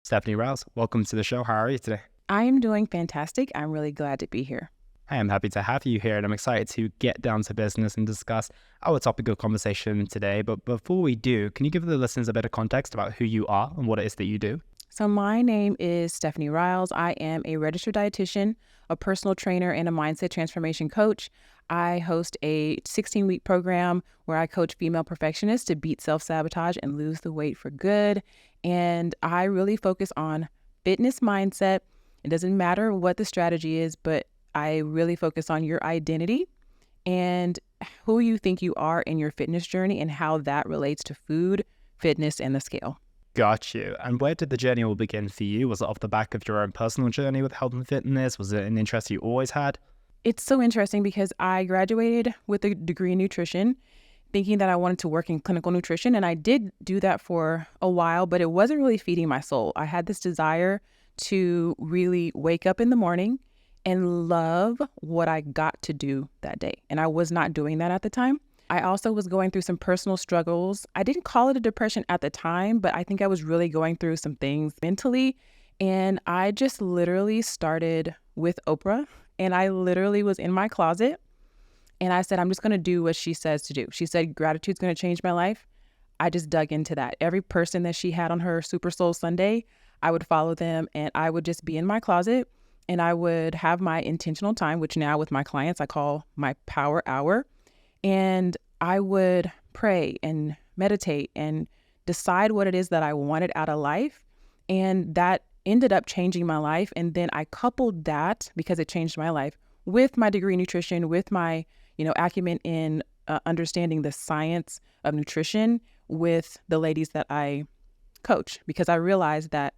Stephanie Riles, welcome to the show. How are you today? I am doing fantastic. I'm really glad to be here. I am happy to have you here, and I'm excited to get down to business and discuss our topic of conversation today. But before we do, can you give the listeners a bit of context about who you are and what it is that you do? So my name is Stephanie Riles. I am a registered dietitian, a personal trainer, and a mindset transformation coach. I host a 16-week program where I coach female perfectionists to beat self-sabotage and lose the weight for good. And I really focus on fitness mindset. It doesn't matter what the strategy is, but I really focus on your identity and who you think you are in your fitness journey and how that relates to food, fitness, and the scale. Got you. And where did the journey all begin for you? Was it off the back of your own personal journey with health and fitness? Was it an interest you always had? It's so interesting because I graduated with a degree in nutrition, thinking that I wanted to work in clinical nutrition. And I did do that for a while, but it wasn't really feeding my soul. I had this desire to really wake up in the morning and love what I got to do that day. And I was not doing that at the time. I also was going through some personal struggles. I didn't call it a depression at the time, but I think I was really going through some things mentally. And I just literally started with Oprah. And I literally was in my closet and I said, I'm just going to do what she says to do. She said, gratitude's going to change my life. I just dug into that. Every person that she had on her Super Soul Sunday, I would follow them and I would just be in my closet and I would have my intentional time, which now with my clients, I call my power hour. And I would pray and meditate and decide what it is that I wanted out of life. And that ended up changing my life. And then I coupled that, because it changed my life, with my degree in nutrition, with my, acumen in understanding the science of nutrition with the ladies that I coach, because I realized that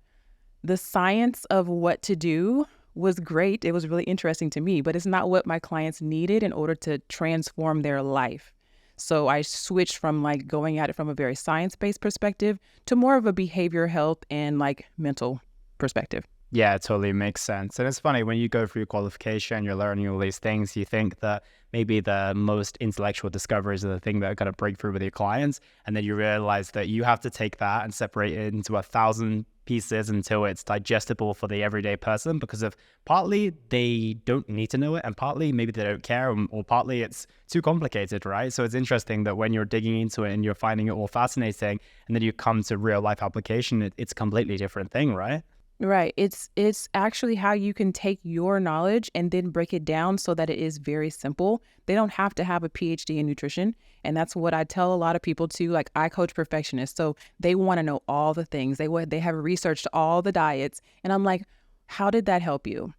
the science of what to do was great. It was really interesting to me, but it's not what my clients needed in order to transform their life. So I switched from going at it from a very science-based perspective to more of a behavior health and mental perspective. Yeah, it totally makes sense. And it's funny, when you go through your qualification, you're learning all these things, you think that maybe the most intellectual discoveries are the thing that are going to break through with your clients. And then you realize that you have to take that and separate it into 1,000 pieces until it's digestible for the everyday person, because of partly they don't need to know it, and partly maybe they don't care, or partly it's too complicated, right? So it's interesting that when you're digging into it and you're finding it all fascinating, and then you come to real life application, it's a completely different thing, right? Right. It's actually how you can take your knowledge and then break it down so that it is very simple. They don't have to have a PhD in nutrition. And that's what I tell a lot of people too. I coach perfectionists. So they want to know all the things. They have researched all the diets. And I'm like, how did that help you?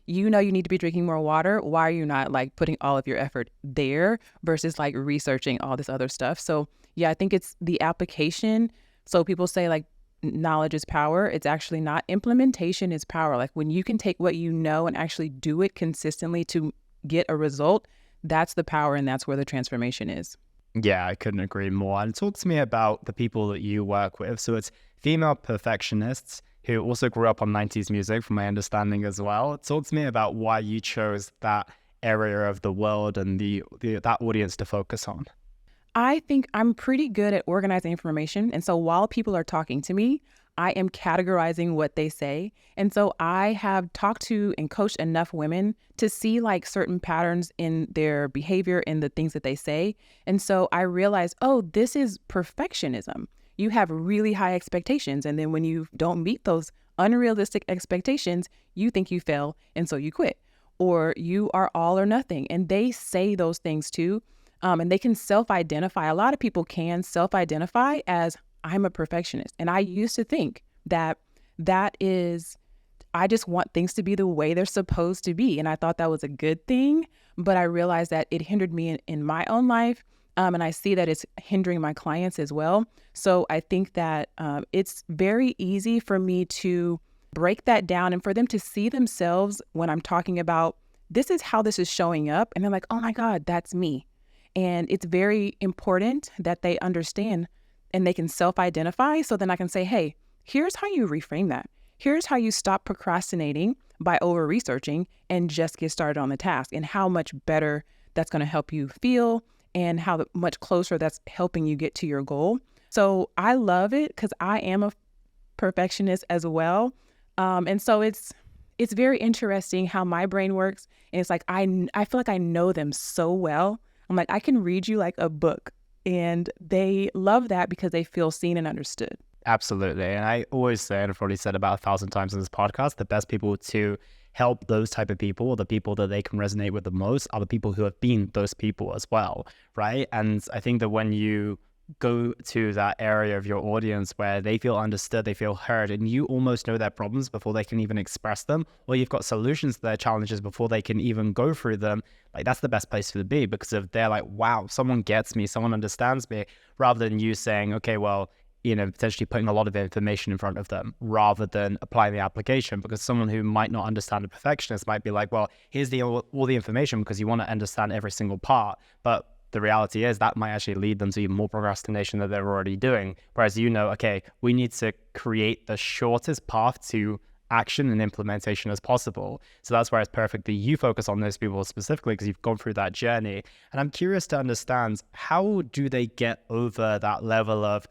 You know you need to be drinking more water. Why are you not putting all of your effort there versus researching all this other stuff? So yeah, I think it's the application. So people say knowledge is power. It's actually not. Implementation is power. When you can take what you know and actually do it consistently to get a result, that's the power, and that's where the transformation is. Yeah, I couldn't agree more. And talk to me about the people that you work with. So it's female perfectionists who also grew up on 90s music, from my understanding as well. Talk to me about why you chose that area of the world and that audience to focus on. I think I'm pretty good at organizing information. And so while people are talking to me, I am categorizing what they say. And so I have talked to and coached enough women to see certain patterns in their behavior and the things that they say. And so I realized, oh, this is perfectionism. You have really high expectations. And then when you don't meet those unrealistic expectations, you think you fail. And so you quit, or you are all or nothing. And they say those things too. And they can self-identify. A lot of people can self-identify as, I'm a perfectionist. And I used to think that is, I just want things to be the way they're supposed to be. And I thought that was a good thing. But I realized that it hindered me in my own life. And I see that it's hindering my clients as well. So I think that it's very easy for me to break that down and for them to see themselves when I'm talking about, this is how this is showing up. And they're like, oh my God, that's me. And it's very important that they understand and they can self-identify, so then I can say, hey, here's how you reframe that. Here's how you stop procrastinating by over-researching and just get started on the task, and how much better that's going to help you feel and how much closer that's helping you get to your goal. So I love it because I am a perfectionist as well. And so it's very interesting how my brain works. And it's like, I feel like I know them so well. I'm like, I can read you like a book. And they love that because they feel seen and understood. Absolutely. And I always say, and I've probably said about 1,000 times in this podcast, the best people to help those type of people, or the people that they can resonate with the most, are the people who have been those people as well, right? And I think that when you go to that area of your audience where they feel understood, they feel heard, and you almost know their problems before they can even express them, or you've got solutions to their challenges before they can even go through them, like that's the best place to be, because if they're like, wow, someone gets me, someone understands me, rather than you saying, okay, well, potentially putting a lot of information in front of them rather than applying the application, because someone who might not understand a perfectionist might be like, well, here's all the information because you want to understand every single part. But the reality is that might actually lead them to even more procrastination that they're already doing. Whereas, okay, we need to create the shortest path to action and implementation as possible. So that's where it's perfect that you focus on those people specifically, because you've gone through that journey. And I'm curious to understand, how do they get over that level of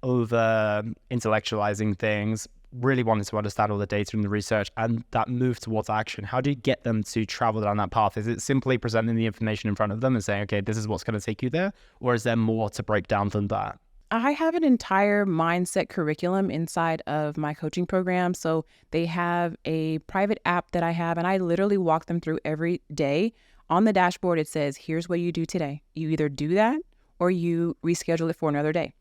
over intellectualizing things, really wanting to understand all the data and the research, and that move towards action? How do you get them to travel down that path? Is it simply presenting the information in front of them and saying, okay, this is what's going to take you there? Or is there more to break down than that? I have an entire mindset curriculum inside of my coaching program. So they have a private app that I have, and I literally walk them through every day. On the dashboard, it says, here's what you do today. You either do that or you reschedule it for another day.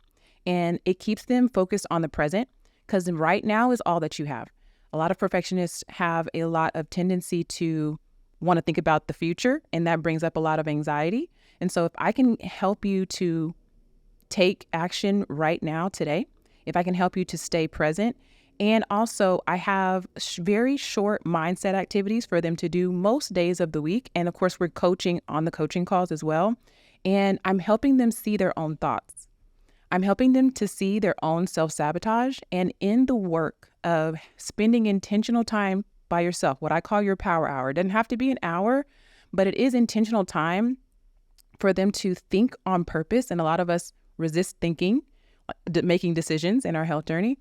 And it keeps them focused on the present, because right now is all that you have. A lot of perfectionists have a lot of tendency to want to think about the future, and that brings up a lot of anxiety. And so if I can help you to take action right now, today, if I can help you to stay present, and also I have very short mindset activities for them to do most days of the week. And of course, we're coaching on the coaching calls as well. And I'm helping them see their own thoughts. I'm helping them to see their own self-sabotage, and in the work of spending intentional time by yourself, what I call your power hour. It doesn't have to be an hour, but it is intentional time for them to think on purpose. And a lot of us resist thinking, making decisions in our health journey.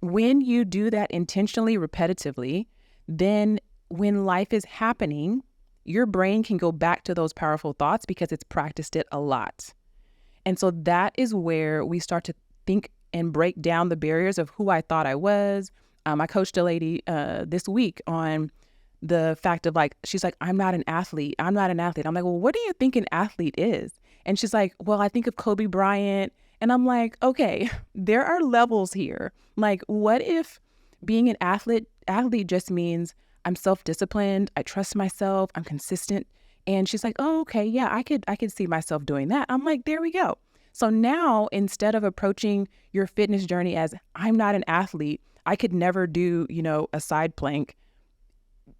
When you do that intentionally, repetitively, then when life is happening, your brain can go back to those powerful thoughts because it's practiced it a lot. And so that is where we start to think and break down the barriers of who I thought I was. I coached a lady this week on the fact of she's like, I'm not an athlete. I'm not an athlete. I'm like, well, what do you think an athlete is? And she's like, well, I think of Kobe Bryant. And I'm like, okay, there are levels here. Like, what if being an athlete just means I'm self-disciplined, I trust myself, I'm consistent. And she's like, oh, okay, yeah, I could see myself doing that. I'm like, there we go. So now, instead of approaching your fitness journey as I'm not an athlete, I could never do, a side plank,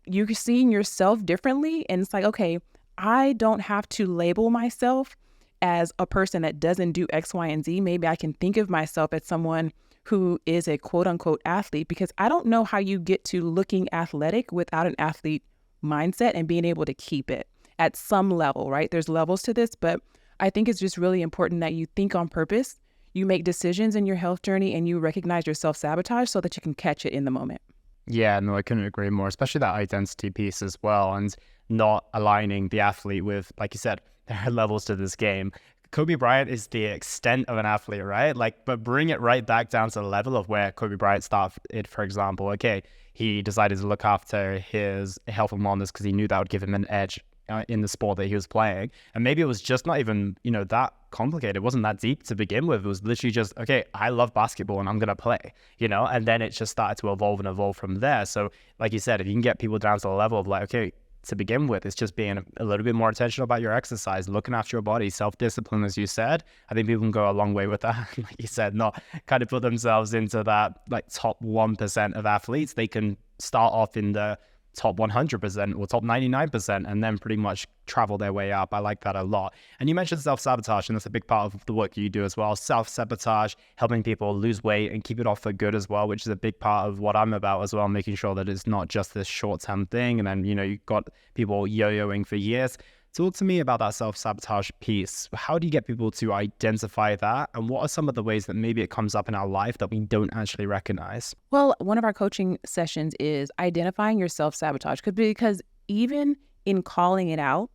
you're seeing yourself differently. And it's like, okay, I don't have to label myself as a person that doesn't do X, Y, and Z. Maybe I can think of myself as someone who is a quote unquote athlete, because I don't know how you get to looking athletic without an athlete mindset and being able to keep it at some level, right? There's levels to this, but I think it's just really important that you think on purpose, you make decisions in your health journey, and you recognize your self-sabotage so that you can catch it in the moment. Yeah, no, I couldn't agree more, especially that identity piece as well, and not aligning the athlete with, like you said, there are levels to this game. Kobe Bryant is the extent of an athlete, right? But bring it right back down to the level of where Kobe Bryant started, for example. Okay, he decided to look after his health and wellness because he knew that would give him an edge in the sport that he was playing. And maybe it was just not even, that complicated. It wasn't that deep to begin with. It was literally just, okay, I love basketball and I'm going to play, and then it just started to evolve from there. So like you said, if you can get people down to the level of okay, to begin with, it's just being a little bit more intentional about your exercise, looking after your body, self-discipline, as you said. I think people can go a long way with that. Like you said, not kind of put themselves into that top 1% of athletes. They can start off in the top 100% or top 99% and then pretty much travel their way up. I like that a lot. And you mentioned self-sabotage, and that's a big part of the work you do as well. Self-sabotage, helping people lose weight and keep it off for good as well, which is a big part of what I'm about as well, making sure that it's not just this short-term thing. And then, you've got people yo-yoing for years. Talk to me about that self-sabotage piece. How do you get people to identify that? And what are some of the ways that maybe it comes up in our life that we don't actually recognize? Well, one of our coaching sessions is identifying your self-sabotage because even in calling it out,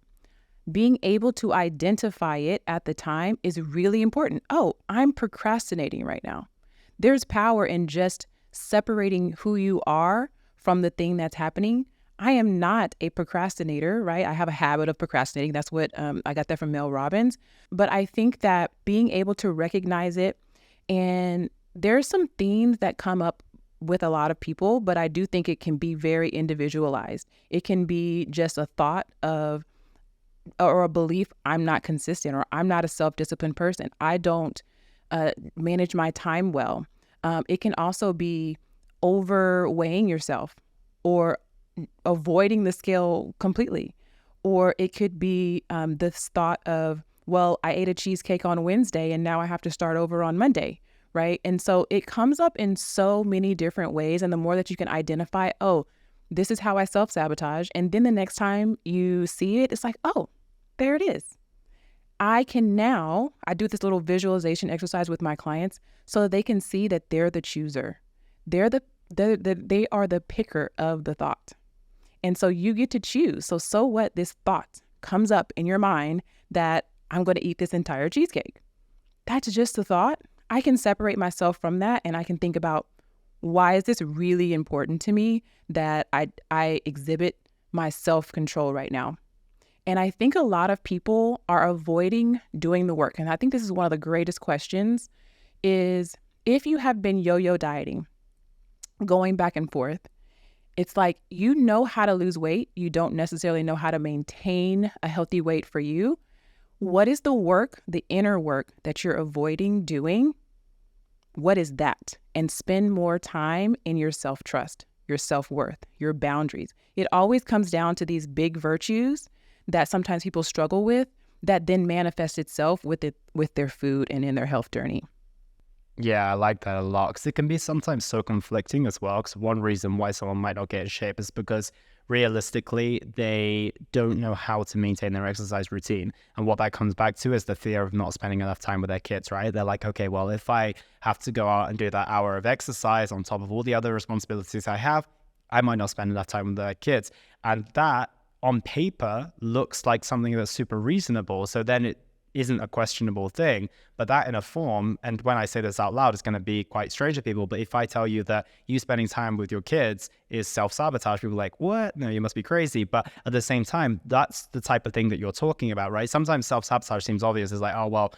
being able to identify it at the time is really important. Oh, I'm procrastinating right now. There's power in just separating who you are from the thing that's happening. I am not a procrastinator, right? I have a habit of procrastinating. That's what I got that from Mel Robbins. But I think that being able to recognize it, and there's some themes that come up with a lot of people, but I do think it can be very individualized. It can be just a thought of or a belief, I'm not consistent, or I'm not a self-disciplined person. I don't manage my time well. It can also be overweighing yourself or avoiding the scale completely. Or it could be this thought of, well, I ate a cheesecake on Wednesday and now I have to start over on Monday, right? And so it comes up in so many different ways. And the more that you can identify, oh, this is how I self-sabotage. And then the next time you see it, it's like, oh, there it is. I do this little visualization exercise with my clients so that they can see that they're the chooser. They are the picker of the thought. And so you get to choose. So what, this thought comes up in your mind that I'm going to eat this entire cheesecake. That's just a thought. I can separate myself from that and I can think about, why is this really important to me that I exhibit my self-control right now? And I think a lot of people are avoiding doing the work. And I think this is one of the greatest questions is, if you have been yo-yo dieting, going back and forth, it's like, you know how to lose weight. You don't necessarily know how to maintain a healthy weight for you. What is the work, the inner work that you're avoiding doing? What is that? And spend more time in your self-trust, your self-worth, your boundaries. It always comes down to these big virtues that sometimes people struggle with that then manifest itself with their food and in their health journey. Yeah, I like that a lot because it can be sometimes so conflicting as well. Because one reason why someone might not get in shape is because realistically, they don't know how to maintain their exercise routine. And what that comes back to is the fear of not spending enough time with their kids, right? They're like, okay, well, if I have to go out and do that hour of exercise on top of all the other responsibilities I have, I might not spend enough time with their kids. And that on paper looks like something that's super reasonable. So then it isn't a questionable thing, but that in a form, and when I say this out loud, it's going to be quite strange to people, but if I tell you that you spending time with your kids is self-sabotage, people are like, what? No, you must be crazy. But at the same time, that's the type of thing that you're talking about, right? Sometimes self-sabotage seems obvious. It's like, oh, well,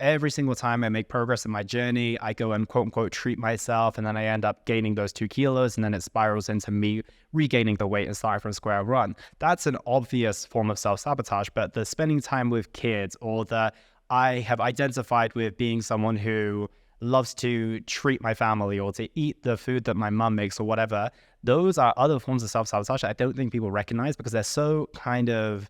every single time I make progress in my journey, I go and quote unquote treat myself, and then I end up gaining those 2 kilos, and then it spirals into me regaining the weight and starting from square one. That's an obvious form of self-sabotage, but the spending time with kids, or the I have identified with being someone who loves to treat my family or to eat the food that my mum makes or whatever, those are other forms of self-sabotage that I don't think people recognize because they're so kind of,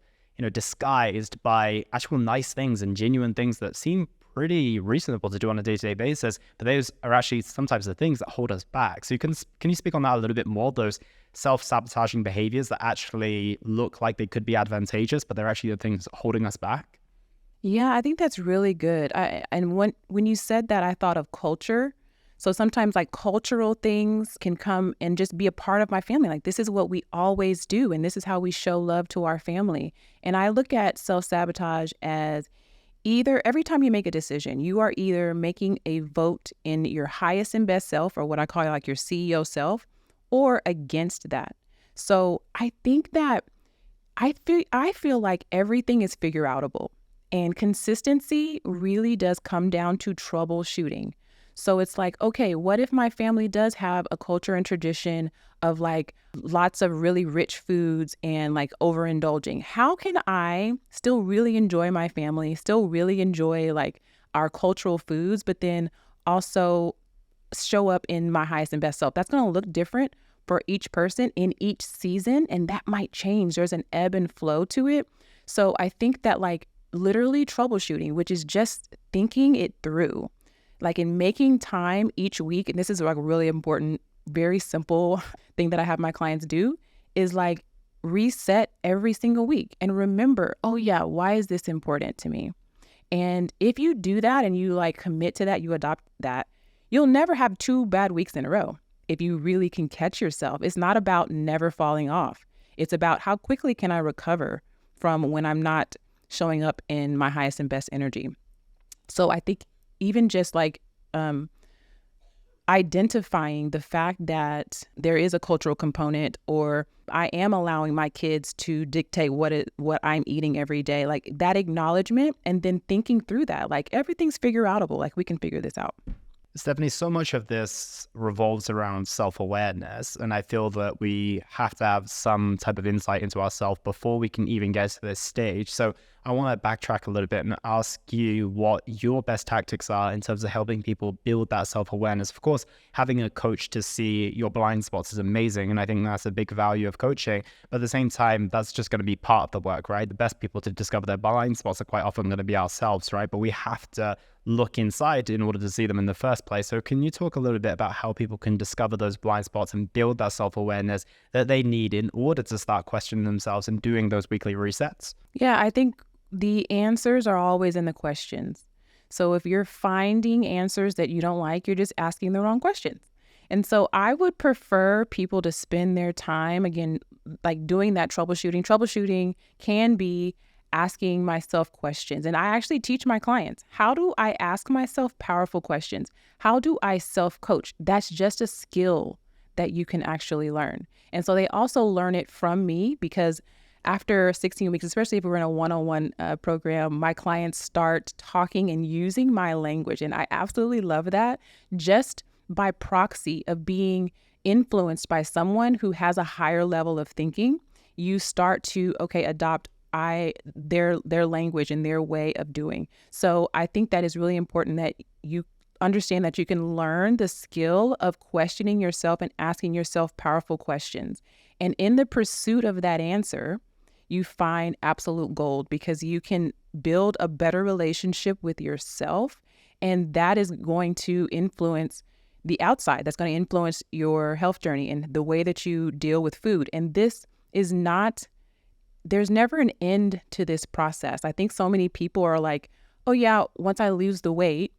disguised by actual nice things and genuine things that seem pretty reasonable to do on a day-to-day basis, but those are actually sometimes the things that hold us back. So can you speak on that a little bit more, those self-sabotaging behaviors that actually look like they could be advantageous, but they're actually the things holding us back? Yeah, I think that's really good. And when you said that, I thought of culture. So sometimes like cultural things can come and just be a part of my family. Like, this is what we always do, and this is how we show love to our family. And I look at self-sabotage as either every time you make a decision, you are either making a vote in your highest and best self, or what I call like your CEO self, or against that. So I think that I feel like everything is figure outable. And consistency really does come down to troubleshooting. So it's like, okay, what if my family does have a culture and tradition of like lots of really rich foods and like overindulging? How can I still really enjoy my family, still really enjoy like our cultural foods, but then also show up in my highest and best self? That's going to look different for each person in each season, and that might change. There's an ebb and flow to it. So I think that like literally troubleshooting, which is just thinking it through, like in making time each week. And this is like a really important, very simple thing that I have my clients do is like reset every single week and remember, oh yeah, why is this important to me? And if you do that and you like commit to that, you adopt that, you'll never have 2 bad weeks in a row. If you really can catch yourself, it's not about never falling off. It's about how quickly can I recover from when I'm not showing up in my highest and best energy. So I think even just like identifying the fact that there is a cultural component, or I am allowing my kids to dictate what I'm eating every day, like that acknowledgement, and then thinking through that, like everything's figure outable, like we can figure this out. Stephanie, so much of this revolves around self-awareness, and I feel that we have to have some type of insight into ourselves before we can even get to this stage. So I want to backtrack a little bit and ask you what your best tactics are in terms of helping people build that self-awareness. Of course, having a coach to see your blind spots is amazing, and I think that's a big value of coaching. But at the same time, that's just going to be part of the work, right? The best people to discover their blind spots are quite often going to be ourselves, right? But we have to look inside in order to see them in the first place. So can you talk a little bit about how people can discover those blind spots and build that self-awareness that they need in order to start questioning themselves and doing those weekly resets? Yeah, I think the answers are always in the questions. So if you're finding answers that you don't like, you're just asking the wrong questions. And so I would prefer people to spend their time, again, like doing that troubleshooting. Troubleshooting can be asking myself questions. And I actually teach my clients, how do I ask myself powerful questions? How do I self-coach? That's just a skill that you can actually learn. And so they also learn it from me, because after 16 weeks, especially if we're in a one-on-one program, my clients start talking and using my language. And I absolutely love that, just by proxy of being influenced by someone who has a higher level of thinking. You start to, adopt their language and their way of doing. So I think that is really important, that you understand that you can learn the skill of questioning yourself and asking yourself powerful questions. And in the pursuit of that answer, you find absolute gold, because you can build a better relationship with yourself. And that is going to influence the outside. That's going to influence your health journey and the way that you deal with food. And this is not, there's never an end to this process. I think so many people are like, oh yeah, once I lose the weight,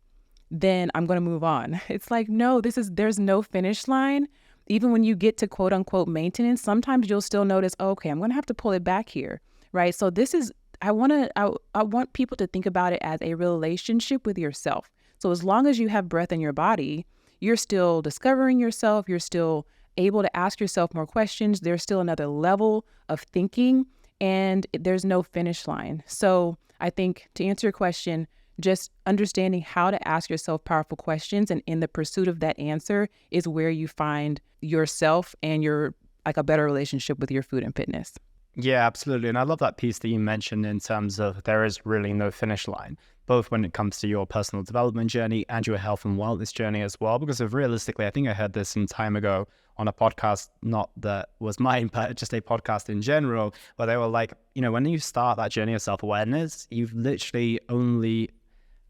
then I'm going to move on. It's like, no, there's no finish line. Even when you get to quote unquote maintenance, sometimes you'll still notice, oh, okay, I'm going to have to pull it back here, right? So this is, I want people to think about it as a relationship with yourself. So as long as you have breath in your body, you're still discovering yourself. You're still able to ask yourself more questions. There's still another level of thinking, and there's no finish line. So I think, to answer your question, just understanding how to ask yourself powerful questions, and in the pursuit of that answer is where you find yourself and your like a better relationship with your food and fitness. Yeah, absolutely. And I love that piece that you mentioned in terms of there is really no finish line, both when it comes to your personal development journey and your health and wellness journey as well. Because of realistically, I think I heard this some time ago on a podcast, not that was mine, but just a podcast in general, where they were like, when you start that journey of self-awareness, you've literally only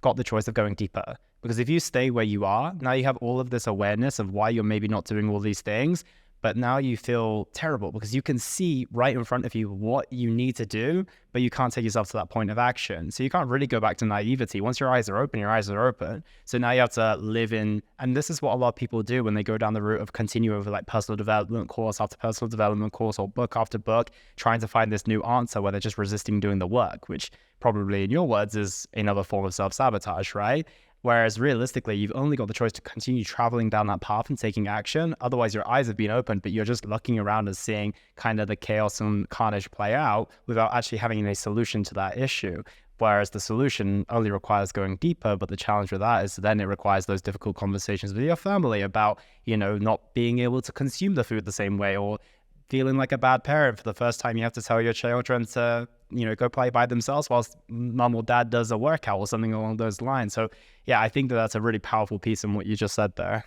got the choice of going deeper. Because if you stay where you are, now you have all of this awareness of why you're maybe not doing all these things, but now you feel terrible because you can see right in front of you what you need to do, but you can't take yourself to that point of action. So you can't really go back to naivety. Once your eyes are open, your eyes are open. So now you have to live in, and this is what a lot of people do when they go down the route of continue over like personal development course after personal development course or book after book, trying to find this new answer where they're just resisting doing the work, which probably in your words is another form of self-sabotage, right? Whereas realistically, you've only got the choice to continue traveling down that path and taking action. Otherwise, your eyes have been opened, but you're just looking around and seeing kind of the chaos and carnage play out without actually having a solution to that issue. Whereas the solution only requires going deeper, but the challenge with that is then it requires those difficult conversations with your family about, not being able to consume the food the same way, or feeling like a bad parent for the first time you have to tell your children to, go play by themselves whilst mom or dad does a workout or something along those lines. So yeah, I think that that's a really powerful piece in what you just said there.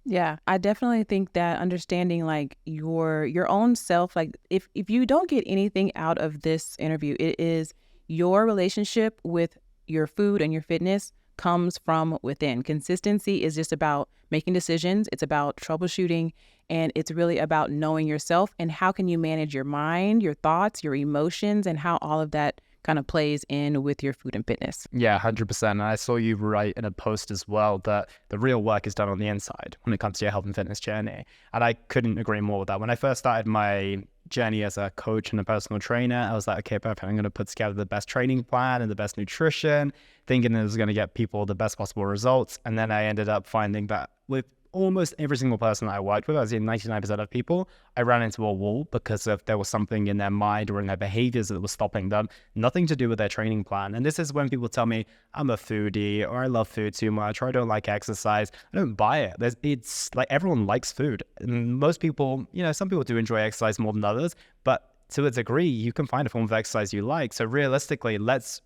Yeah, I definitely think that understanding like your own self, like if you don't get anything out of this interview, it is your relationship with your food and your fitness comes from within. Consistency is just about making decisions. It's about troubleshooting. And it's really about knowing yourself and how can you manage your mind, your thoughts, your emotions, and how all of that kind of plays in with your food and fitness. Yeah, 100%. And I saw you write in a post as well that the real work is done on the inside when it comes to your health and fitness journey. And I couldn't agree more with that. When I first started my journey as a coach and a personal trainer, I was like, okay, perfect. I'm going to put together the best training plan and the best nutrition, thinking it was going to get people the best possible results. And then I ended up finding that with almost every single person I worked with, I was in 99% of people, I ran into a wall because of there was something in their mind or in their behaviors that was stopping them, nothing to do with their training plan. And this is when people tell me I'm a foodie or I love food too much or I don't like exercise. I don't buy it. It's like everyone likes food. And most people, some people do enjoy exercise more than others, but to a degree, you can find a form of exercise you like. So realistically, let's,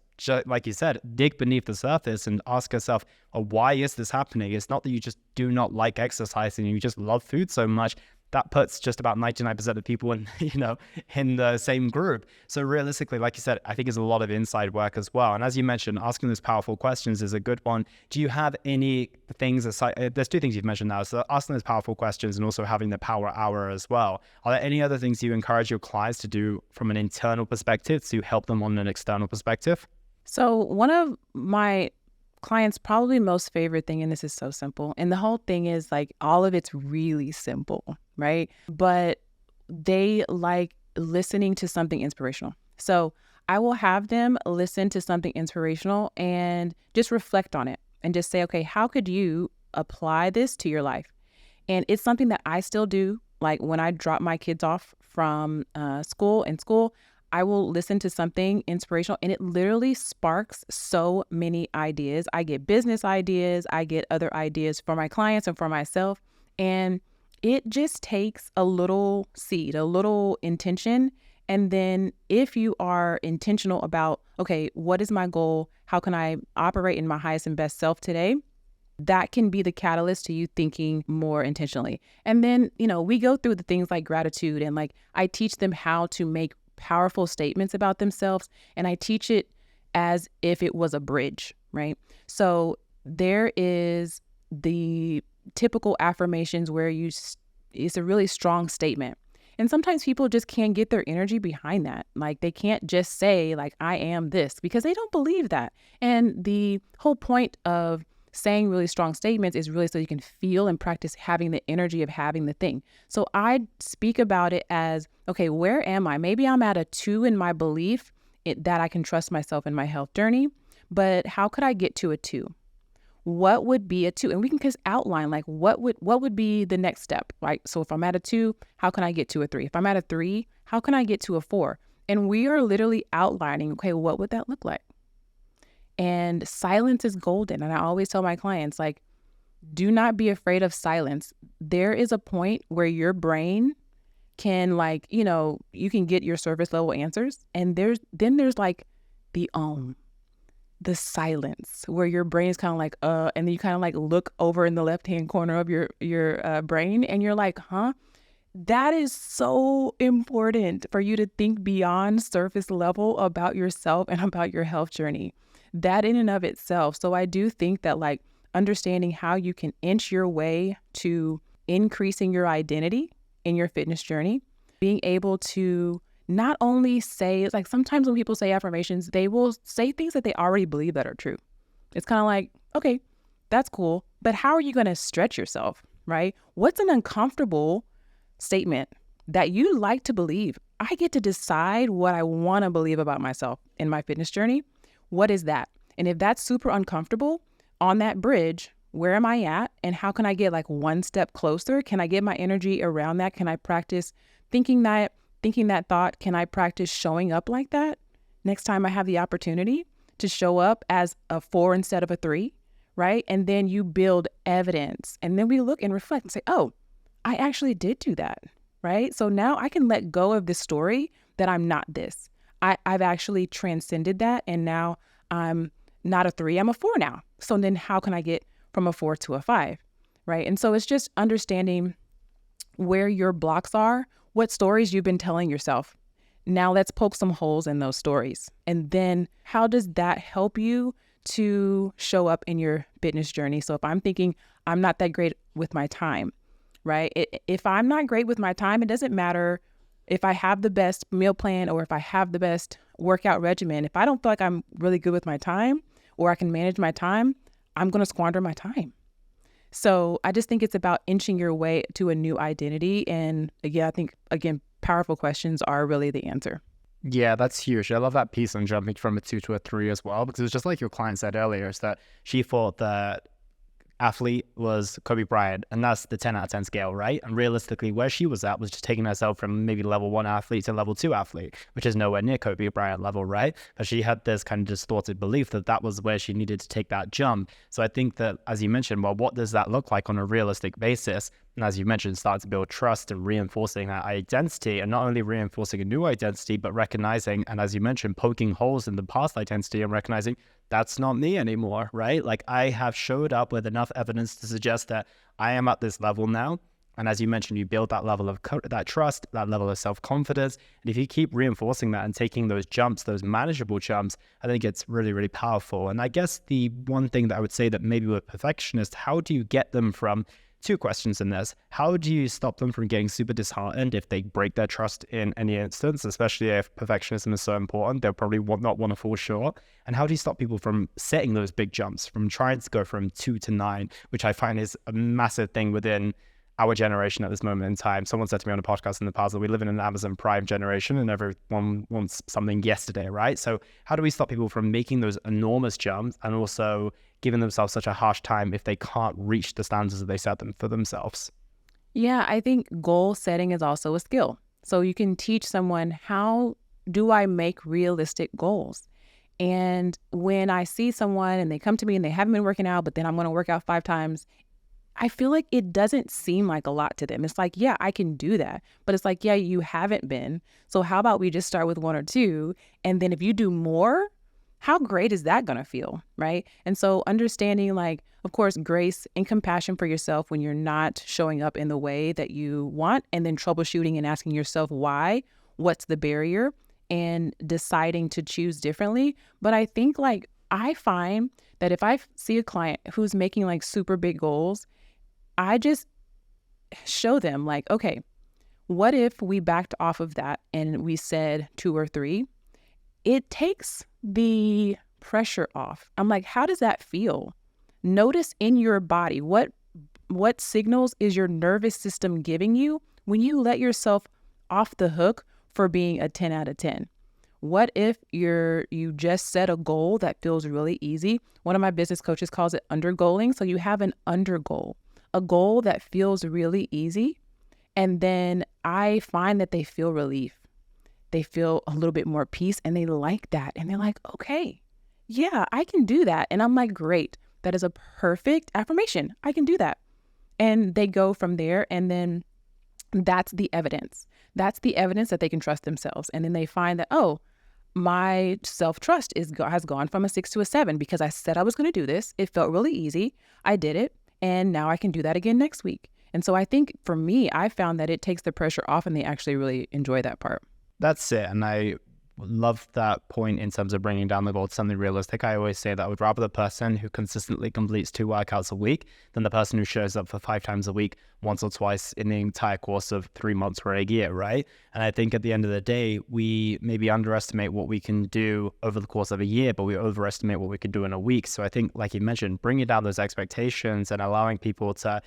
like you said, dig beneath the surface and ask yourself, why is this happening? It's not that you just do not like exercise and you just love food so much. That puts just about 99% of people in, in the same group. So realistically, like you said, I think it's a lot of inside work as well. And as you mentioned, asking those powerful questions is a good one. Do you have any things aside? There's two things you've mentioned now. So asking those powerful questions and also having the power hour as well. Are there any other things you encourage your clients to do from an internal perspective to help them on an external perspective? So one of my clients' probably most favorite thing, and this is so simple, and the whole thing is like all of it's really simple, right? But they like listening to something inspirational. So I will have them listen to something inspirational and just reflect on it and just say, okay, how could you apply this to your life? And it's something that I still do. Like when I drop my kids off from school, I will listen to something inspirational and it literally sparks so many ideas. I get business ideas. I get other ideas for my clients and for myself. And it just takes a little seed, a little intention. And then if you are intentional about, okay, what is my goal? How can I operate in my highest and best self today? That can be the catalyst to you thinking more intentionally. And then, we go through the things like gratitude and like I teach them how to make powerful statements about themselves. And I teach it as if it was a bridge, right? So there is the typical affirmations where it's a really strong statement. And sometimes people just can't get their energy behind that. Like they can't just say like, I am this because they don't believe that. And the whole point of saying really strong statements is really so you can feel and practice having the energy of having the thing. So I speak about it as, okay, where am I? Maybe I'm at a 2 in my belief that I can trust myself in my health journey, but how could I get to a 2? What would be a 2? And we can just outline like what would be the next step, right? So if I'm at a 2, how can I get to a 3? If I'm at a 3, how can I get to a 4? And we are literally outlining, okay, what would that look like? And silence is golden. And I always tell my clients, like, do not be afraid of silence. There is a point where your brain can you can get your surface level answers. And there's like the silence where your brain is kind of like, and then you kind of like look over in the left-hand corner of your brain and you're like, huh? That is so important for you to think beyond surface level about yourself and about your health journey. That in and of itself. So I do think that like understanding how you can inch your way to increasing your identity in your fitness journey, being able to not only say, like sometimes when people say affirmations, they will say things that they already believe that are true. It's kind of like, okay, that's cool, but how are you going to stretch yourself, right? What's an uncomfortable statement that you like to believe? I get to decide what I want to believe about myself in my fitness journey. What is that? And if that's super uncomfortable on that bridge, where am I at? And how can I get like one step closer? Can I get my energy around that? Can I practice thinking that thought? Can I practice showing up like that next time I have the opportunity to show up as a 4 instead of a 3, right? And then you build evidence. And then we look and reflect and say, oh, I actually did do that, right? So now I can let go of this story that I'm not this. I've actually transcended that. And now I'm not a 3, I'm a 4 now. So then how can I get from a 4 to a 5, right? And so it's just understanding where your blocks are, what stories you've been telling yourself. Now let's poke some holes in those stories. And then how does that help you to show up in your fitness journey. So if I'm thinking I'm not that great with my time, right? If I'm not great with my time, it doesn't matter if I have the best meal plan or if I have the best workout regimen. If I don't feel like I'm really good with my time or I can manage my time, I'm going to squander my time. So I just think it's about inching your way to a new identity. And again, I think, powerful questions are really the answer. Yeah, that's huge. I love that piece on jumping from a 2 to a 3 as well, because it's just like your client said earlier, is that she thought that athlete was Kobe Bryant, and that's the 10 out of 10 scale, right? And realistically, where she was at was just taking herself from maybe level 1 athlete to level 2 athlete, which is nowhere near Kobe Bryant level, right? But she had this kind of distorted belief that that was where she needed to take that jump. So I think that, as you mentioned, well, what does that look like on a realistic basis? And as you mentioned, start to build trust and reinforcing that identity, and not only reinforcing a new identity, but recognizing, and as you mentioned, poking holes in the past identity and recognizing that's not me anymore, right? Like, I have showed up with enough evidence to suggest that I am at this level now. And as you mentioned, you build that level of that trust, that level of self-confidence. And if you keep reinforcing that and taking those jumps, those manageable jumps, I think it's really, really powerful. And I guess the one thing that I would say that maybe with perfectionists, how do you get them from two questions in this? How do you stop them from getting super disheartened if they break their trust in any instance, especially if perfectionism is so important? They'll probably not want to fall short. And how do you stop people from setting those big jumps, from trying to go from 2 to 9, which I find is a massive thing within our generation at this moment in time? Someone said to me on a podcast in the past that we live in an Amazon Prime generation and everyone wants something yesterday, right? So how do we stop people from making those enormous jumps and also giving themselves such a harsh time if they can't reach the standards that they set them for themselves? Yeah, I think goal setting is also a skill. So you can teach someone, how do I make realistic goals? And when I see someone and they come to me and they haven't been working out, but then I'm going to work out 5 times, I feel like it doesn't seem like a lot to them. It's like, yeah, I can do that. But it's like, yeah, you haven't been. So how about we just start with 1 or 2? And then if you do more, how great is that going to feel, right? And so understanding, like, of course, grace and compassion for yourself when you're not showing up in the way that you want, and then troubleshooting and asking yourself why, what's the barrier, and deciding to choose differently. But I think, like, I find that if I see a client who's making like super big goals, I just show them, like, okay, what if we backed off of that and we said 2 or 3? It takes the pressure off. I'm like, how does that feel? Notice in your body, what signals is your nervous system giving you when you let yourself off the hook for being a 10 out of 10? What if you just set a goal that feels really easy? One of my business coaches calls it undergoaling. So you have an undergoal, a goal that feels really easy. And then I find that they feel relief. They feel a little bit more peace, and they like that. And they're like, okay, yeah, I can do that. And I'm like, great. That is a perfect affirmation. I can do that. And they go from there. And then that's the evidence. That's the evidence that they can trust themselves. And then they find that, oh, my self-trust has gone from a 6 to a 7 because I said I was going to do this. It felt really easy. I did it. And now I can do that again next week. And so I think for me, I found that it takes the pressure off, and they actually really enjoy that part. That's it. And I love that point in terms of bringing down the goal to something realistic. I always say that I would rather the person who consistently completes 2 workouts a week than the person who shows up for 5 times a week, once or twice in the entire course of 3 months or a year, right? And I think at the end of the day, we maybe underestimate what we can do over the course of a year, but we overestimate what we can do in a week. So I think, like you mentioned, bringing down those expectations and allowing people to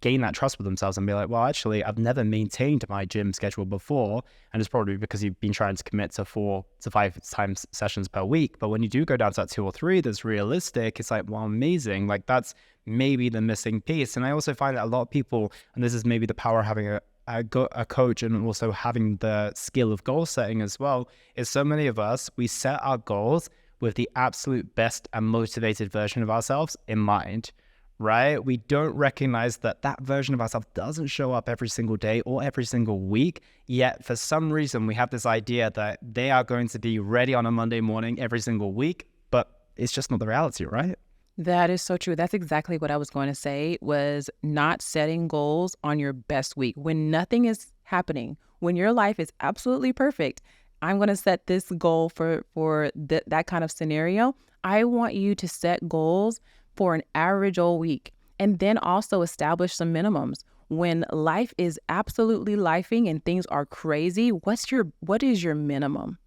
gain that trust with themselves and be like, well, actually, I've never maintained my gym schedule before. And it's probably because you've been trying to commit to 4 to 5 times sessions per week. But when you do go down to that 2 or 3, that's realistic. It's like, well, amazing. Like, that's maybe the missing piece. And I also find that a lot of people, and this is maybe the power of having a coach and also having the skill of goal setting as well, is so many of us, we set our goals with the absolute best and motivated version of ourselves in mind. Right? We don't recognize that that version of ourselves doesn't show up every single day or every single week. Yet for some reason, we have this idea that they are going to be ready on a Monday morning every single week, but it's just not the reality, right? That is so true. That's exactly what I was going to say, was not setting goals on your best week when nothing is happening, when your life is absolutely perfect. I'm going to set this goal for that kind of scenario. I want you to set goals for an average old week, and then also establish some minimums. When life is absolutely lifing and things are crazy, what is your minimum?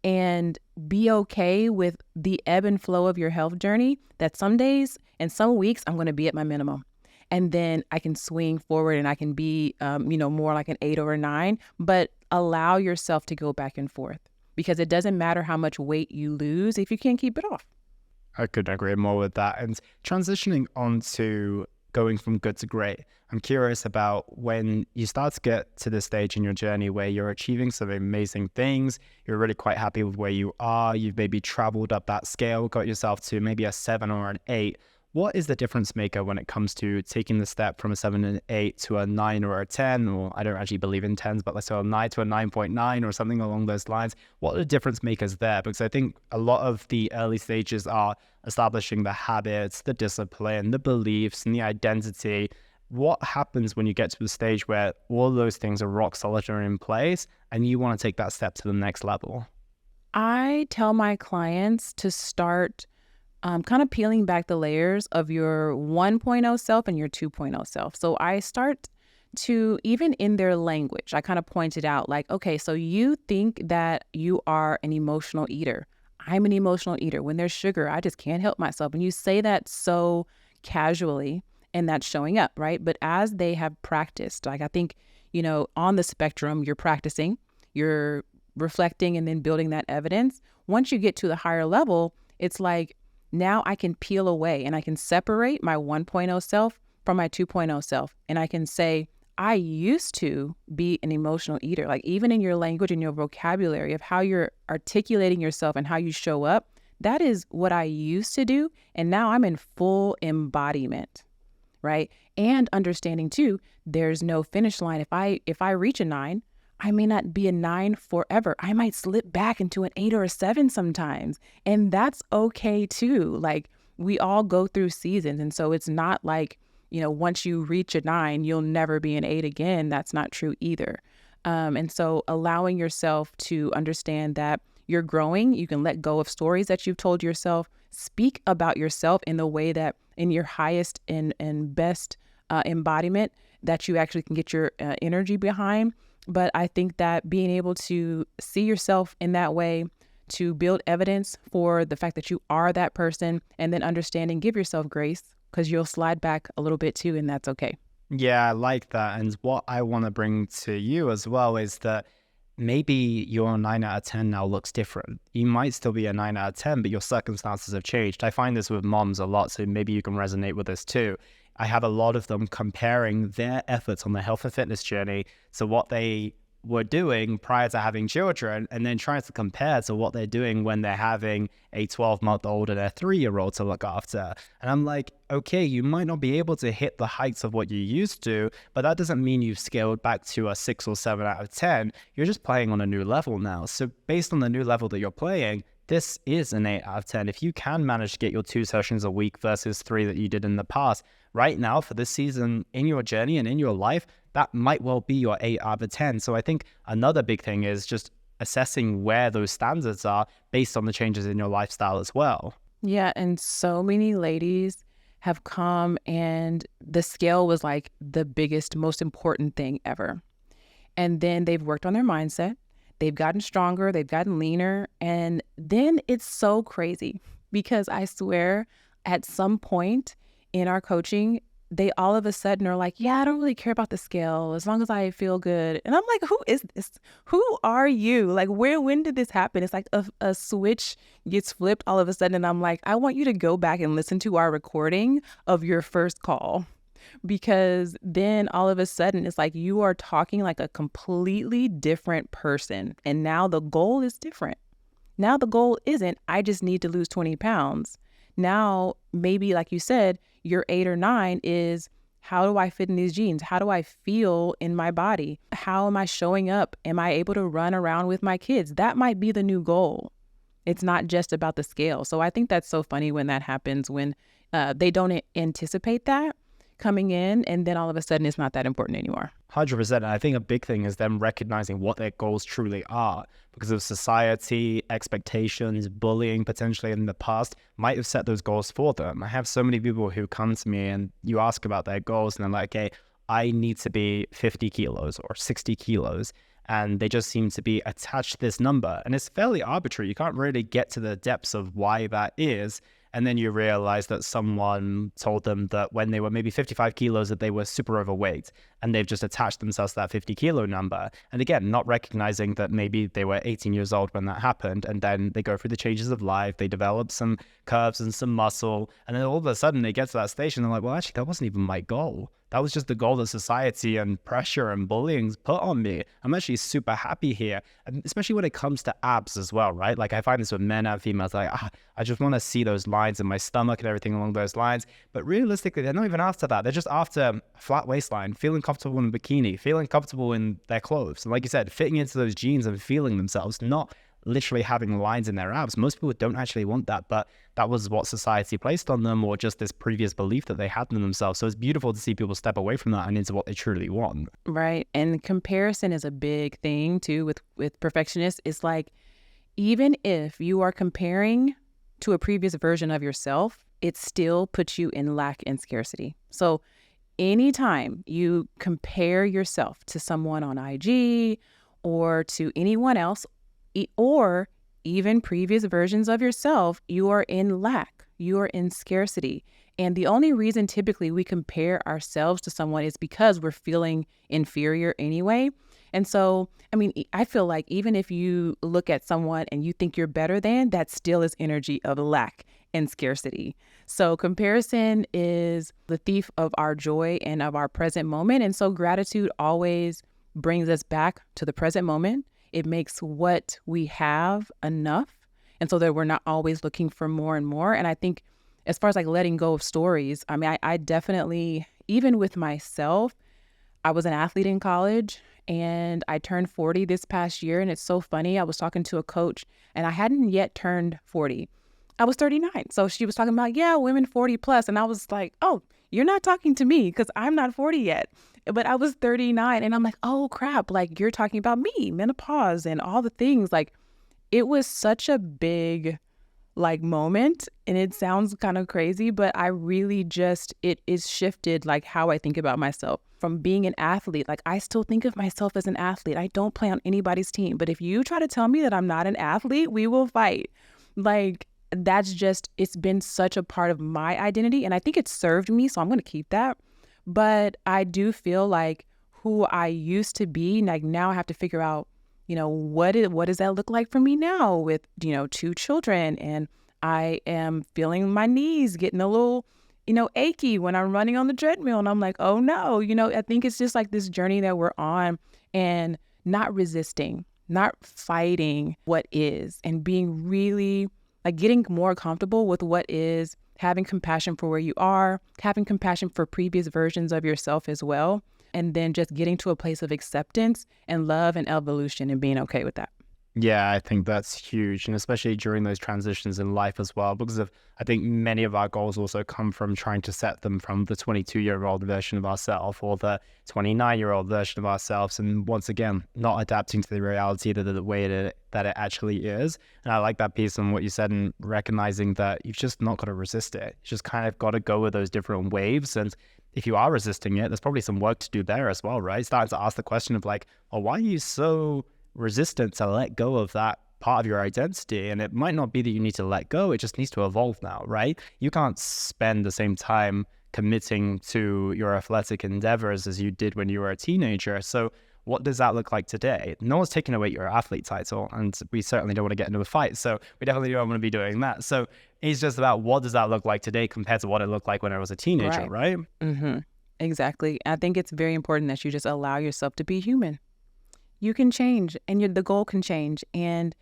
And be okay with the ebb and flow of your health journey, that some days and some weeks I'm going to be at my minimum. And then I can swing forward and I can be, more like an 8 or a 9, but allow yourself to go back and forth, because it doesn't matter how much weight you lose if you can't keep it off. I couldn't agree more with that. And transitioning on to going from good to great, I'm curious about when you start to get to this stage in your journey where you're achieving some amazing things, you're really quite happy with where you are, you've maybe traveled up that scale, got yourself to maybe a 7 or an 8. What is the difference maker when it comes to taking the step from a 7 and 8 to a 9 or a 10? Or I don't actually believe in 10s, but let's say a 9 to a 9.9 or something along those lines. What are the difference makers there? Because I think a lot of the early stages are establishing the habits, the discipline, the beliefs, and the identity. What happens when you get to the stage where all those things are rock solid and in place and you want to take that step to the next level? I tell my clients to start kind of peeling back the layers of your 1.0 self and your 2.0 self. So I start to, even in their language, I kind of pointed out like, okay, so you think that you are an emotional eater. I'm an emotional eater. When there's sugar, I just can't help myself. And you say that so casually, and that's showing up, right? But as they have practiced, like I think, on the spectrum, you're practicing, you're reflecting, and then building that evidence. Once you get to the higher level, it's like, now I can peel away and I can separate my 1.0 self from my 2.0 self. And I can say, I used to be an emotional eater. Like even in your language and your vocabulary of how you're articulating yourself and how you show up, that is what I used to do. And now I'm in full embodiment, right? And understanding too, there's no finish line. If I reach a 9, I may not be a 9 forever. I might slip back into an 8 or a 7 sometimes. And that's okay too. Like we all go through seasons. And so it's not like, once you reach a 9, you'll never be an 8 again. That's not true either. And so allowing yourself to understand that you're growing, you can let go of stories that you've told yourself, speak about yourself in the way that in your highest and best embodiment that you actually can get your energy behind. But I think that being able to see yourself in that way, to build evidence for the fact that you are that person, and then understanding, give yourself grace, because you'll slide back a little bit too, and that's okay. Yeah, I like that. And what I want to bring to you as well is that maybe your 9 out of 10 now looks different. You might still be a 9 out of 10, but your circumstances have changed. I find this with moms a lot, so maybe you can resonate with this too. I have a lot of them comparing their efforts on their health and fitness journey to what they were doing prior to having children, and then trying to compare to what they're doing when they're having a 12-month-old and a 3-year-old to look after. And I'm like, okay, you might not be able to hit the heights of what you used to, but that doesn't mean you've scaled back to a 6 or 7 out of 10. You're just playing on a new level now. So based on the new level that you're playing, this is an 8 out of 10. If you can manage to get your 2 sessions a week versus 3 that you did in the past, right now for this season in your journey and in your life, that might well be your 8 out of 10. So I think another big thing is just assessing where those standards are based on the changes in your lifestyle as well. Yeah, and so many ladies have come and the scale was like the biggest, most important thing ever. And then they've worked on their mindset. They've gotten stronger, they've gotten leaner. And then it's so crazy because I swear at some point in our coaching, they all of a sudden are like, yeah, I don't really care about the scale as long as I feel good. And I'm like, who is this? Who are you? Like, when did this happen? It's like a switch gets flipped all of a sudden. And I'm like, I want you to go back and listen to our recording of your first call, because then all of a sudden it's like you are talking like a completely different person. And now the goal is different. Now the goal isn't, I just need to lose 20 pounds. Now, maybe like you said, your 8 or 9 is, how do I fit in these jeans? How do I feel in my body? How am I showing up? Am I able to run around with my kids? That might be the new goal. It's not just about the scale. So I think that's so funny when that happens, when they don't anticipate that. coming in, and then all of a sudden it's not that important anymore. 100%. And I think a big thing is them recognizing what their goals truly are, because of society, expectations, bullying potentially in the past might have set those goals for them. I have so many people who come to me and you ask about their goals and they're like, okay, I need to be 50 kilos or 60 kilos. And they just seem to be attached to this number. And it's fairly arbitrary. You can't really get to the depths of why that is. And then you realize that someone told them that when they were maybe 55 kilos that they were super overweight, and they've just attached themselves to that 50 kilo number. And again, not recognizing that maybe they were 18 years old when that happened, and then they go through the changes of life, they develop some curves and some muscle, and then all of a sudden they get to that stage and they're like, well, actually, that wasn't even my goal. That was just the goal that society and pressure and bullying put on me. I'm actually super happy here. And especially when it comes to abs as well, right? Like I find this with men and females, like, I just want to see those lines in my stomach and everything along those lines. But realistically, they're not even after that. They're just after a flat waistline, feeling comfortable in a bikini, feeling comfortable in their clothes. And like you said, fitting into those jeans and feeling themselves, not literally having lines in their abs. Most people don't actually want that, but that was what society placed on them, or just this previous belief that they had in themselves. So it's beautiful to see people step away from that and into what they truly want. Right. And comparison is a big thing too with perfectionists. It's like, even if you are comparing to a previous version of yourself, it still puts you in lack and scarcity. So anytime you compare yourself to someone on IG or to anyone else, or even previous versions of yourself, you are in lack, you are in scarcity. And the only reason typically we compare ourselves to someone is because we're feeling inferior anyway. And so, I mean, I feel like even if you look at someone and you think you're better than, that still is energy of lack and scarcity. So comparison is the thief of our joy and of our present moment. And so gratitude always brings us back to the present moment. It makes what we have enough, and so that we're not always looking for more and more. And I think as far as like letting go of stories, I mean, I definitely, even with myself, I was an athlete in college and I turned 40 this past year. And it's so funny. I was talking to a coach and I hadn't yet turned 40. I was 39. So she was talking about, yeah, women 40 plus. And I was like, oh, you're not talking to me because I'm not 40 yet. But I was 39 and I'm like, oh crap, like you're talking about me, menopause and all the things. Like it was such a big like moment, and it sounds kind of crazy, but I really just, it is shifted like how I think about myself from being an athlete. Like I still think of myself as an athlete. I don't play on anybody's team, but if you try to tell me that I'm not an athlete, we will fight. Like that's just, it's been such a part of my identity, and I think it served me, so I'm going to keep that. But I do feel like who I used to be, like now I have to figure out, you know, what does that look like for me now with, you know, 2 children, and I am feeling my knees getting a little, you know, achy when I'm running on the treadmill, and I'm like, oh no, you know, I think it's just like this journey that we're on, and not resisting, not fighting what is, and being really like getting more comfortable with what is, having compassion for where you are, having compassion for previous versions of yourself as well, and then just getting to a place of acceptance and love and evolution and being okay with that. Yeah, I think that's huge, and especially during those transitions in life as well, because of, I think many of our goals also come from trying to set them from the 22-year-old version of ourselves or the 29-year-old version of ourselves, and once again, not adapting to the reality that the way that it actually is. And I like that piece on what you said, and recognizing that you've just not got to resist it. You just kind of got to go with those different waves, and if you are resisting it, there's probably some work to do there as well, right? Starting to ask the question of like, well, why are you so resistant to let go of that part of your identity? And it might not be that you need to let go, it just needs to evolve now, right? You can't spend the same time committing to your athletic endeavors as you did when you were a teenager. So what does that look like today? No one's taking away your athlete title, and we certainly don't want to get into a fight, so we definitely don't want to be doing that. So it's just about what does that look like today compared to what it looked like when I was a teenager, right? Mm-hmm. Exactly. I think it's very important that you just allow yourself to be human. You can change, and the goal can change, and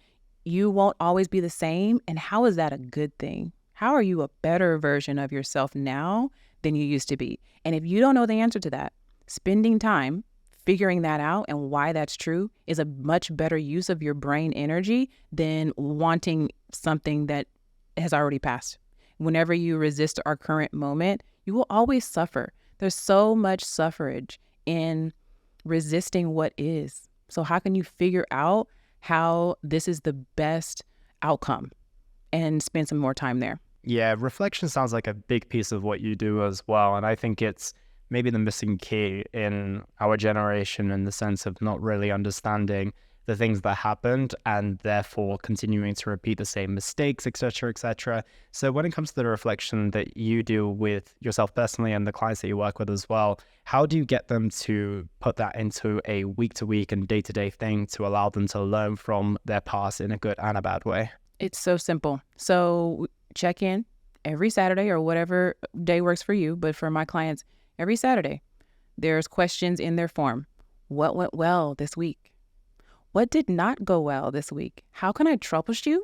you won't always be the same. And how is that a good thing? How are you a better version of yourself now than you used to be? And if you don't know the answer to that, spending time figuring that out and why that's true is a much better use of your brain energy than wanting something that has already passed. Whenever you resist our current moment, you will always suffer. There's so much suffrage in resisting what is. So how can you figure out how this is the best outcome and spend some more time there? Yeah, reflection sounds like a big piece of what you do as well. And I think it's maybe the missing key in our generation in the sense of not really understanding the things that happened and therefore continuing to repeat the same mistakes, etc., etc. So when it comes to the reflection that you do with yourself personally and the clients that you work with as well, how do you get them to put that into a week-to-week and day-to-day thing to allow them to learn from their past in a good and a bad way? It's so simple. So check in every Saturday or whatever day works for you. But for my clients, every Saturday, there's questions in their form. What went well this week? What did not go well this week? How can I troubleshoot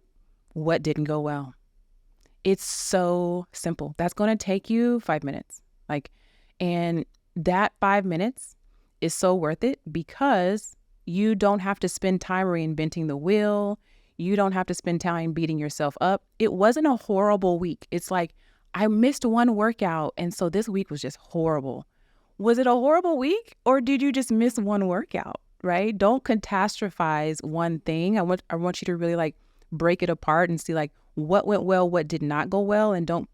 what didn't go well? It's so simple. That's going to take you 5 minutes. And that 5 minutes is so worth it because you don't have to spend time reinventing the wheel. You don't have to spend time beating yourself up. It wasn't a horrible week. It's like, I missed one workout, and so this week was just horrible. Was it a horrible week, or did you just miss one workout, right? Don't catastrophize one thing. I want you to really break it apart and see what went well, what did not go well, and don't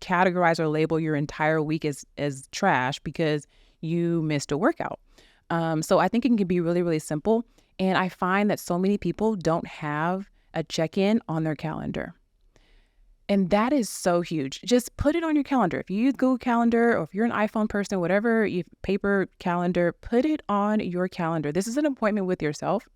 categorize or label your entire week as trash because you missed a workout. So I think it can be really, really simple. And I find that so many people don't have a check-in on their calendar. And that is so huge. Just put it on your calendar. If you use Google Calendar or if you're an iPhone person, whatever, paper calendar, put it on your calendar. This is an appointment with yourself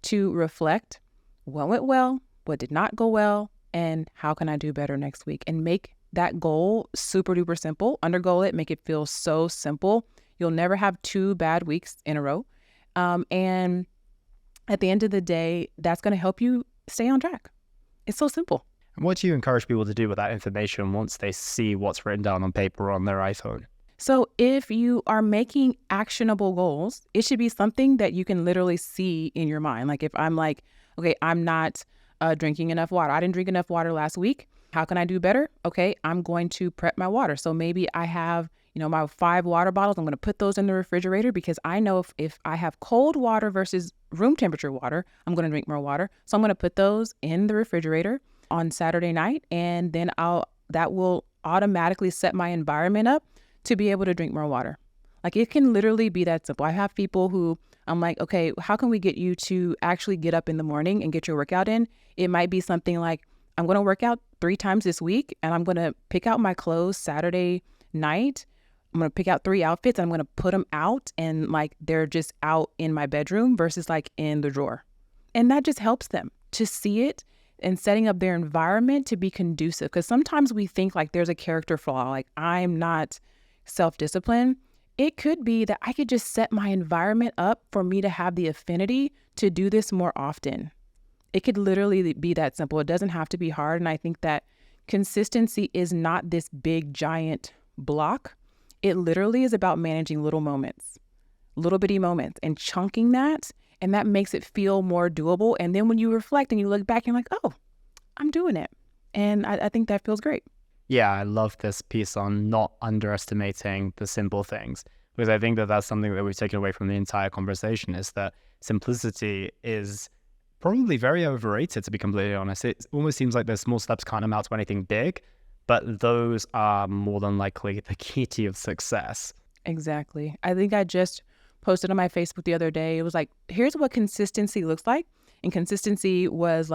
to reflect what went well, what did not go well, and how can I do better next week? And make that goal super duper simple. Undergoal it, make it feel so simple. You'll never have 2 bad weeks in a row. And at the end of the day, that's going to help you stay on track. It's so simple. And what do you encourage people to do with that information once they see what's written down on paper on their iPhone? So if you are making actionable goals, it should be something that you can literally see in your mind. If I'm okay, I'm not drinking enough water. I didn't drink enough water last week. How can I do better? Okay, I'm going to prep my water. So maybe I have, my 5 water bottles. I'm going to put those in the refrigerator because I know if I have cold water versus room temperature water, I'm going to drink more water. So I'm going to put those in the refrigerator on Saturday night, and then that will automatically set my environment up to be able to drink more water. It can literally be that simple. I have people who I'm like, okay, how can we get you to actually get up in the morning and get your workout in? It might be something like, I'm going to work out 3 times this week, and I'm going to pick out my clothes Saturday night. I'm going to pick out 3 outfits. And I'm going to put them out and they're just out in my bedroom versus in the drawer. And that just helps them to see it and setting up their environment to be conducive. Because sometimes we think there's a character flaw, I'm not self-disciplined. It could be that I could just set my environment up for me to have the affinity to do this more often. It could literally be that simple. It doesn't have to be hard. And I think that consistency is not this big, giant block. It literally is about managing little moments, little bitty moments, and chunking that. And that makes it feel more doable. And then when you reflect and you look back, you're like, oh, I'm doing it. And I think that feels great. Yeah, I love this piece on not underestimating the simple things, because I think that that's something that we've taken away from the entire conversation, is that simplicity is probably very overrated, to be completely honest. It almost seems like those small steps can't amount to anything big, but those are more than likely the key to your success. Exactly. I think I just posted on my Facebook the other day. It was here's what consistency looks like. And consistency was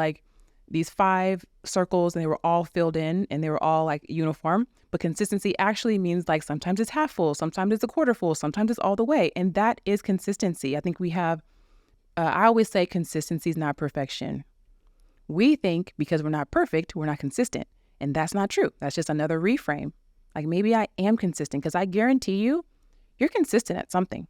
these 5 circles, and they were all filled in and they were all uniform. But consistency actually means sometimes it's half full, sometimes it's a quarter full, sometimes it's all the way. And that is consistency. I think we have, I always say consistency is not perfection. We think because we're not perfect, we're not consistent. And that's not true. That's just another reframe. Maybe I am consistent, because I guarantee you're consistent at something.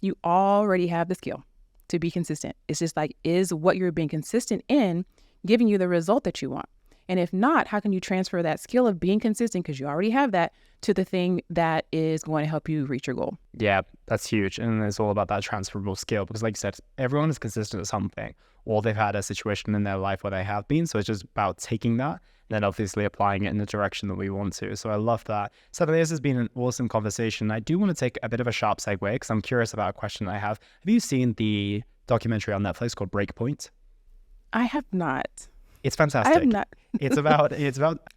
You already have the skill to be consistent. It's just is what you're being consistent in giving you the result that you want? And if not, how can you transfer that skill of being consistent, because you already have that, to the thing that is going to help you reach your goal? Yeah, that's huge. And it's all about that transferable skill because, like you said, everyone is consistent at something, or they've had a situation in their life where they have been. So it's just about taking that and then obviously applying it in the direction that we want to. So I love that. So this has been an awesome conversation. I do want to take a bit of a sharp segue because I'm curious about a question I have. Have you seen the documentary on Netflix called Breakpoint? I have not. It's I fantastic. have not. It's about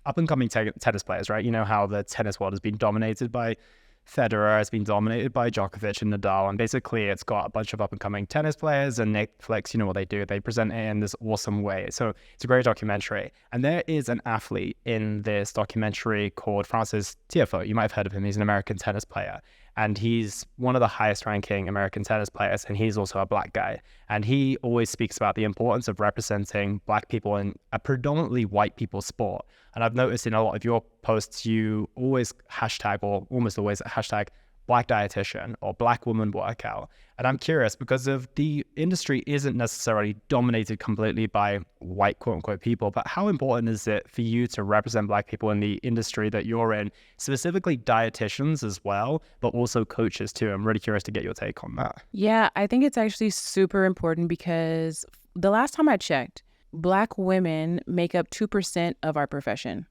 up and coming tennis players, right? You know how the tennis world has been dominated by Federer, it's been dominated by Djokovic and Nadal, and basically it's got a bunch of up and coming tennis players, and Netflix, you know what they do, they present it in this awesome way. So it's a great documentary. And there is an athlete in this documentary called Francis Tiafoe. You might have heard of him. He's an American tennis player, and he's one of the highest ranking American tennis players, and he's also a black guy. And he always speaks about the importance of representing black people in a predominantly white people sport. And I've noticed in a lot of your posts, you always hashtag, or almost always hashtag, black dietitian or black woman workout. And I'm curious because of the industry isn't necessarily dominated completely by white quote unquote people, but how important is it for you to represent black people in the industry that you're in, specifically dietitians as well, but also coaches too? I'm really curious to get your take on that. Yeah, I think it's actually super important because the last time I checked, Black women make up 2% of our profession.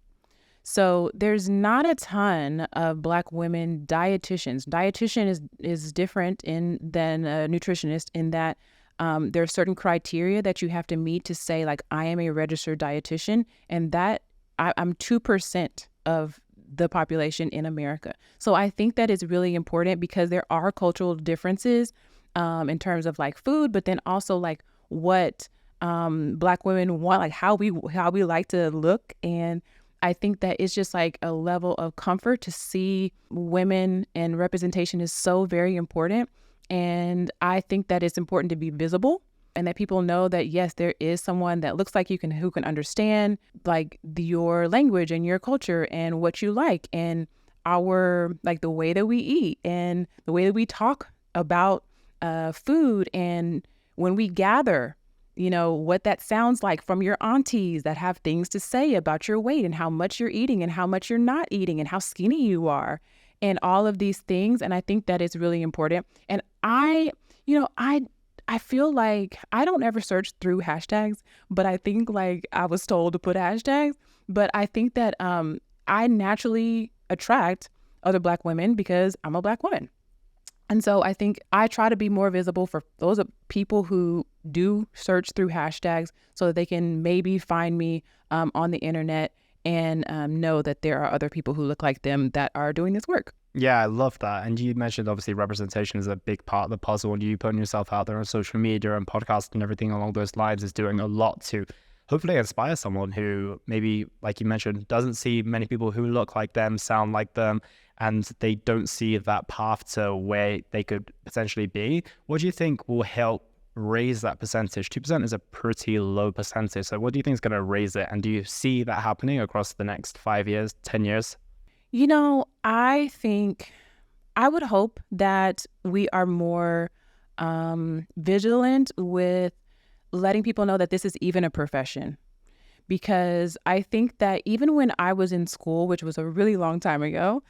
So there's not a ton of Black women dietitians. Dietitian is different than a nutritionist in that there are certain criteria that you have to meet to say, like, I am a registered dietitian, and that I'm 2% of the population in America. So I think that is really important because there are cultural differences in terms of like food, but then also like what Black women want, like how we like to look. And I think that it's just like a level of comfort to see women, and representation is so very important. And I think that it's important to be visible and that people know that, yes, there is someone that looks like you who can understand like your language and your culture and what you like, and our, like, the way that we eat and the way that we talk about food. And when we gather, you know, what that sounds like from your aunties that have things to say about your weight and how much you're eating and how much you're not eating and how skinny you are and all of these things. And I think that is really important. And I feel like I don't ever search through hashtags, but I think like I was told to put hashtags. But I think that I naturally attract other Black women because I'm a Black woman. And so I think I try to be more visible for those people who do search through hashtags so that they can maybe find me on the internet and know that there are other people who look like them that are doing this work. Yeah, I love that. And you mentioned obviously representation is a big part of the puzzle, and you putting yourself out there on social media and podcasts and everything along those lines is doing a lot to hopefully inspire someone who maybe, like you mentioned, doesn't see many people who look like them, sound like them, and they don't see that path to where they could potentially be. What do you think will help raise that percentage? 2% is a pretty low percentage. So what do you think is going to raise it? And do you see that happening across the next 5 years, 10 years? You know, I would hope that we are more vigilant with letting people know that this is even a profession. Because I think that even when I was in school, which was a really long time ago,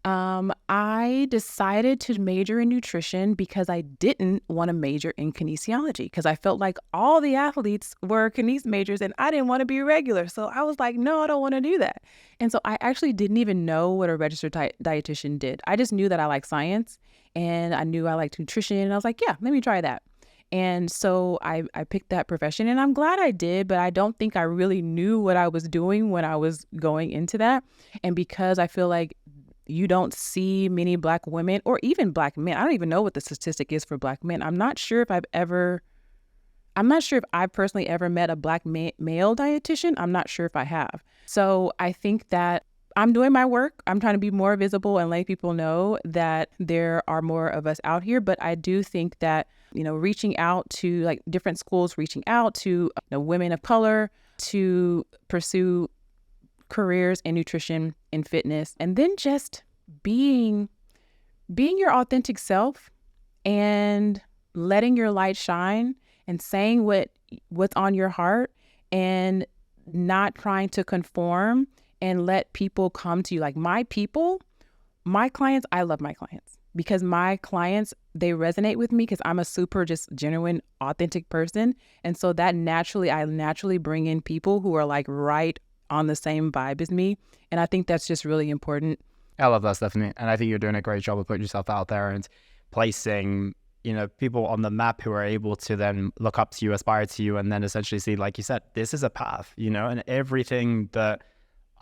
I decided to major in nutrition because I didn't want to major in kinesiology because I felt like all the athletes were kines majors and I didn't want to be regular. So I was like, no, I don't want to do that. And so I actually didn't even know what a registered dietitian did. I just knew that I liked science and I knew I liked nutrition. And I was like, yeah, let me try that. And so I picked that profession, and I'm glad I did, but I don't think I really knew what I was doing when I was going into that. And because I feel like you don't see many Black women or even Black men. I don't even know what the statistic is for Black men. I'm not sure if I've personally ever met a Black male dietitian. I'm not sure if I have. So I think that I'm doing my work. I'm trying to be more visible and let people know that there are more of us out here. But I do think that, you know, reaching out to like different schools, reaching out to women of color to pursue careers in nutrition and fitness, and then just being your authentic self and letting your light shine and saying what's on your heart, and not trying to conform and let people come to you. Like my clients, I love my clients because my clients, they resonate with me because I'm a super just genuine, authentic person. And so I naturally bring in people who are like right on the same vibe as me. And I think that's just really important. I love that, Stephanie. And I think you're doing a great job of putting yourself out there and placing, people on the map who are able to then look up to you, aspire to you, and then essentially see, like you said, this is a path, and everything that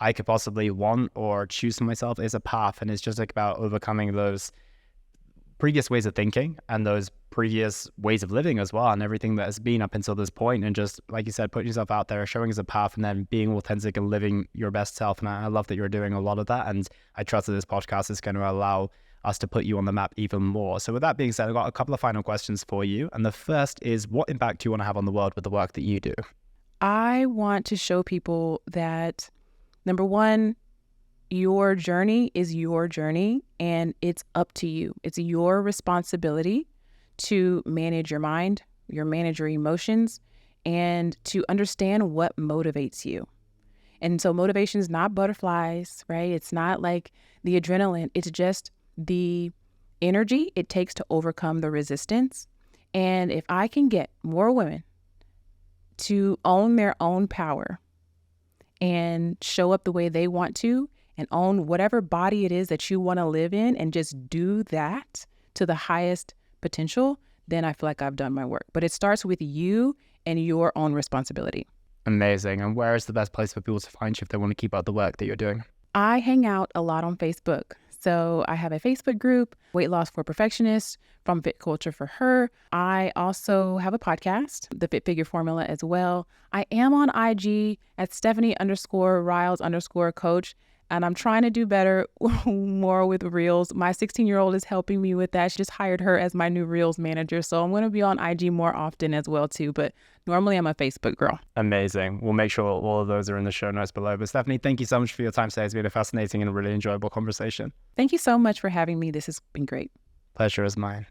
I could possibly want or choose for myself is a path. And it's just like about overcoming those previous ways of thinking and those previous ways of living as well, and everything that has been up until this point, and just like you said, putting yourself out there, showing us a path, and then being authentic and living your best self. And I love that you're doing a lot of that, and I trust that this podcast is going to allow us to put you on the map even more. So with that being said, I've got a couple of final questions for you, and the first is, what impact do you want to have on the world with the work that you do? I want to show people that, number one, your journey is your journey and it's up to you. It's your responsibility to manage your mind, manage your emotions, and to understand what motivates you. And so motivation is not butterflies, right? It's not like the adrenaline. It's just the energy it takes to overcome the resistance. And if I can get more women to own their own power and show up the way they want to, and own whatever body it is that you want to live in, and just do that to the highest potential, then I feel like I've done my work. But it starts with you and your own responsibility. Amazing. And where is the best place for people to find you if they want to keep up the work that you're doing? I hang out a lot on Facebook. So I have a Facebook group, Weight Loss for Perfectionists, From Fit Culture for Her. I also have a podcast, The Fit Figure Formula, as well. I am on IG at Stephanie_Riles_coach. And I'm trying to do better more with Reels. My 16-year-old is helping me with that. She just hired her as my new Reels manager. So I'm going to be on IG more often as well too. But normally I'm a Facebook girl. Amazing. We'll make sure all of those are in the show notes below. But Stephanie, thank you so much for your time today. It's been a fascinating and really enjoyable conversation. Thank you so much for having me. This has been great. Pleasure is mine.